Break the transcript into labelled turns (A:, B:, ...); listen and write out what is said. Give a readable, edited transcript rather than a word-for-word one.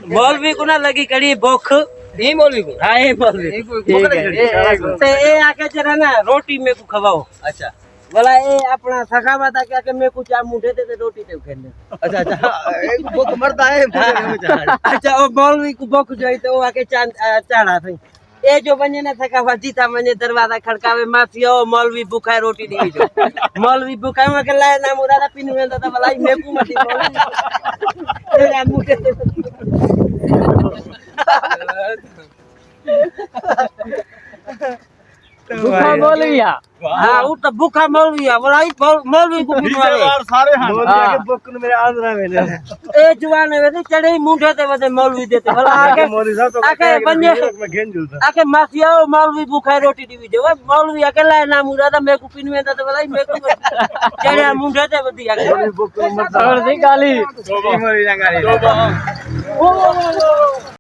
A: मौलवी को ना लगी कड़ी भूख
B: ये मौलवी को
A: हाँ ये मौलवी ते ए आके जरा ना रोटी में को खवाओ
B: अच्छा
A: बोला ए अपना सखावत आके आके मैं कुछ मुंडे दे रोटी ते खेलने
B: अच्छा अच्छा एक भूख मरता है
A: अच्छा वो मौलवी को भूख जोई तो आके चाड़ा थई ए जो बने ना सखावत जीता मने दरवाजा खड़कावे मासियो मौलवी भूखा है रोटी दी जो मौलवी भूखा है के लाए ना मुरादा पिन में तो भला मैं को मती तेरा मुंडे
C: भूखा मौलविया
A: हाँ वो तो भूखा मौलविया बोला मौलवी को पिनवावे
B: सारे हां
C: भूख ने मेरे आंध्रा में
A: ए जवान है चढ़े मुंडे ते बदे मौलवी देते भला आके
B: मौलवी साहब तो
A: आके बने
B: मैं घेन जुलता
A: आके मासिया मौलवी भूखा रोटी दी जो मौलवी अकेला है ना मुरादा मैं को पिन में तो भला मैं को चढ़े मुंडे ते बदी आके
B: भूख मरता
C: और दी गाली
B: मरी ना गाली